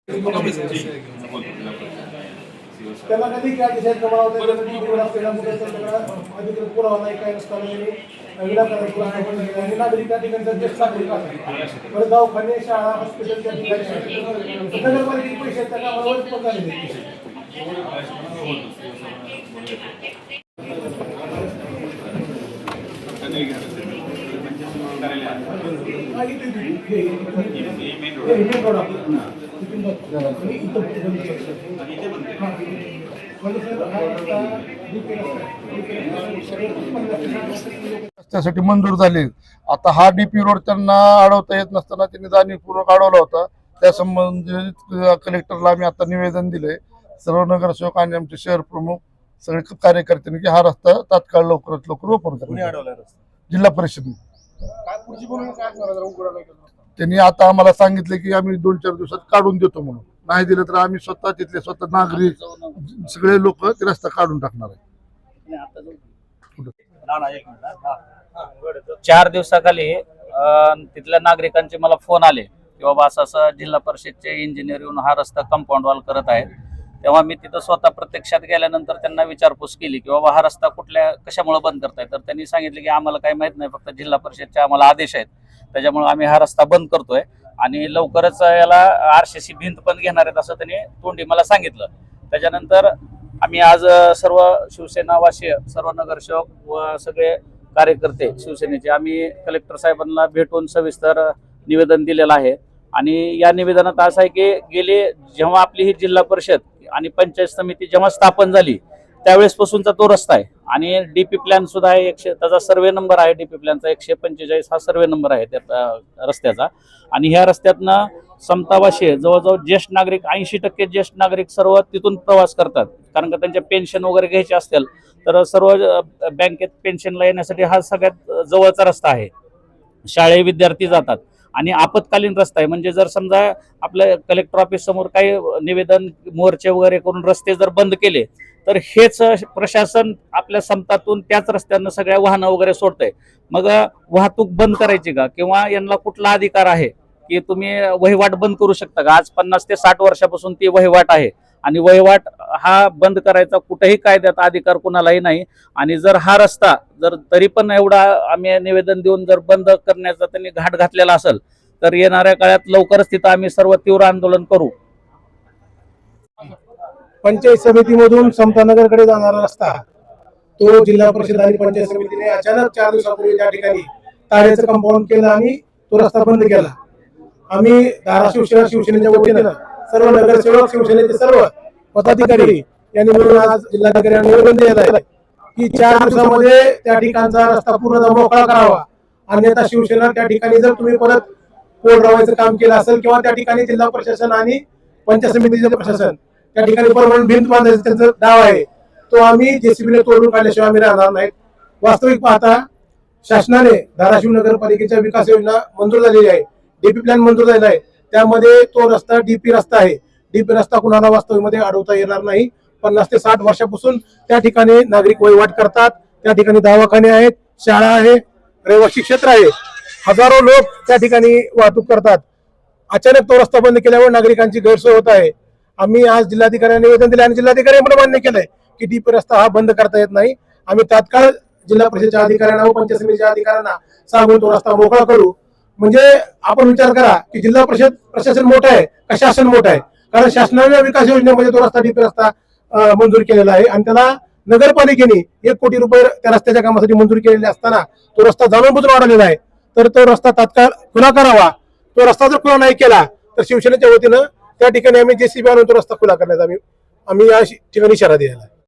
त्याला कधी काय डिसाईड करावं अधिकृत पुरावा नाही काय नसताना विनाकारण नागरिक त्या ठिकाणी ज्येष्ठ नागरिक असतात बरं दवाखाने शाळा हॉस्पिटल त्या ठिकाणी नगरपालिकेचे पैसे त्या कामावर पण झालेले त्यासाठी मंजूर झाले. आता हा डीपी रोड त्यांना अडवता येत नसताना त्यांनी जाणीवपूर्वक अडवला होता. त्या संबंधित कलेक्टरला आम्ही आता निवेदन दिले. सर्व नगरसेवक आणि आमचे शहर प्रमुख सगळे कार्यकर्त्यांनी की हा रस्ता तात्काळ लवकरात लवकर ओपन करा. जिल्हा परिषद त्यांनी आता आम्हाला सांगितले की आम्ही 2-4 दिवसात काढून देतो म्हणून. नाही दिलं तर आम्ही स्वतः तिथले स्वतः नागरिक सगळे लोक ते रस्ता काढून टाकणार आहे. 4 दिवसाखाली तिथल्या नागरिकांचे मला फोन आले की बाबा असं जिल्हा परिषदचे इंजिनियर येऊन हा रस्ता कंपाऊंड वॉल करत आहेत. तेव्हा मी तिथं स्वतः प्रत्यक्षात गेल्यानंतर त्यांना विचारपूस केली की बाबा हा रस्ता कशामुळे बंद करताय. तर त्यांनी सांगितले की आम्हाला काही माहित नाही, फक्त जिल्हा परिषदचे आम्हाला आदेश आहेत, त्याच्यामुळे आम्ही हा रस्ता बंद करतोय आणि लवकरच याला आरसीसी भिंत पण घेणार आहेत असं त्यांनी तोंडी मला सांगितलं. त्याच्यानंतर आम्ही आज सर्व शिवसेनावासीय सर्व नगरसेवक व सगळे कार्यकर्ते शिवसेनेचे आम्ही कलेक्टर साहेबांना भेटून सविस्तर निवेदन दिलेलं आहे. आणि या निवेदनात असं आहे की जेव्हा आपली ही जिल्हा परिषद आणि पंचायत समिती जेव्हा स्थापन झाली त्यावेळेस पासूनचा तो रस्ता आहे आणि डीपी प्लॅन सुद्धा आहे. त्याचा सर्वे नंबर आहे डीपी प्लॅनचा 145 हा सर्वे नंबर आहे त्या रस्त्याचा. आणि ह्या रस्त्यातनं समतावाशी जवळजवळ ज्येष्ठ नागरिक 80% ज्येष्ठ नागरिक सर्व तिथून प्रवास करतात. कारण का त्यांच्या पेन्शन वगैरे घ्यायचे असतील तर सर्व बँकेत पेन्शनला येण्यासाठी हा सगळ्यात जवळचा रस्ता आहे. शाळेत विद्यार्थी जातात आणि आपत्कालीन रस्ता आहे. म्हणजे जर समजा आपल्या कलेक्टर ऑफिस समोर काही निवेदन मोर्चे वगैरे करून रस्ते जर बंद केले तर हेच प्रशासन आपल्या समतातून त्याच रस्त्यानं सगळ्या वाहनं वगैरे सोडतंय. मग वाहतूक बंद करायची का किंवा यांना कुठला अधिकार आहे की तुम्ही वहिवाट बंद करू शकता का? आज 50 ते 60 वर्षापासून ती वहिवाट आहे आणि वहिवाट हा बंद करायचा कुठेही कायद्यात अधिकार कुणालाही नाही. आणि जर हा रस्ता तरी पण एवढा आम्ही निवेदन देऊन जर बंद करण्याचा त्यांनी घाट घातलेला असेल तर येणाऱ्या काळात लवकरच तिथं आम्ही सर्व तीव्र आंदोलन करू. पंचायत समितीमधून समतानगरकडे जाणारा रस्ता तो जिल्हा परिषद आणि पंचायत समितीने अचानक 4 दिवसापूर्वी त्या ठिकाणी तारेचं कंपाऊंड केलं आणि तो रस्ता बंद केला. आम्ही धाराशिव शहर शिवसेनेच्या वतीनं सर्व नगरसेवक शिवसेनेचे सर्व पदाधिकारी यांनी मिळून आज जिल्हाधिकाऱ्यांना निवेदन दिलं आहे की 4 दिवसामध्ये त्या ठिकाणचा रस्ता पूर्ण मोकळा करावा. अन्यथा शिवसेना त्या ठिकाणी जर तुम्ही परत पोल रवायचं काम केलं असेल किंवा त्या ठिकाणी जिल्हा प्रशासन आणि पंचायत समितीचे प्रशासन त्या ठिकाणी परमनंट भिंत बांधायचा त्यांचा दावा आहे, तो आम्ही जेसीबीने तोडून काढल्याशिवाय आम्ही राहणार नाहीत. वास्तविक पाहता शासनाने धाराशिव नगरपालिकेच्या विकास योजना मंजूर झालेली आहे, डीपी प्लॅन मंजूर झालेला आहे. त्यामध्ये तो रस्ता डीपी रस्ता आहे. डीपी रस्ता कुणाला वास्तविकमध्ये अडवता येणार नाही. 50 ते 60 वर्षापासून त्या ठिकाणी नागरिक वहिवाट करतात. त्या ठिकाणी दवाखाने आहेत, शाळा आहे, रहिवासी क्षेत्र आहे. हजारो लोक त्या ठिकाणी वाहतूक करतात. अचानक तो रस्ता बंद केल्यावर नागरिकांची गैरसोय होत आहे. आम्ही आज जिल्हाधिकाऱ्यांना निवेदन दिले आणि जिल्हाधिकाऱ्यांनी मान्य केलंय की डीपी रस्ता हा बंद करता येत नाही. आम्ही तात्काळ जिल्हा परिषदेच्या अधिकाऱ्यांना व पंचायत समितीच्या अधिकाऱ्यांना सांगून तो रस्ता मोकळा करू. म्हणजे आपण विचार करा की जिल्हा परिषद प्रशासन मोठं आहे का शासन मोठं आहे? कारण शासनाने विकास योजनेमध्ये तो रस्ता डीपी रस्ता मंजूर केलेला आहे आणि त्याला नगरपालिकेने 1 कोटी रुपये त्या रस्त्याच्या कामासाठी मंजूर केलेले असताना तो रस्ता जाणूनबुजून वाढवलेला आहे. तर तो रस्ता तात्काळ खुला करावा. तो रस्ता जर खुला नाही केला तर शिवसेनेच्या वतीनं त्या ठिकाणी आम्ही जेसीबी आणून तो रस्ता खुला करण्याचा आम्ही या ठिकाणी इशारा दिलेला आहे.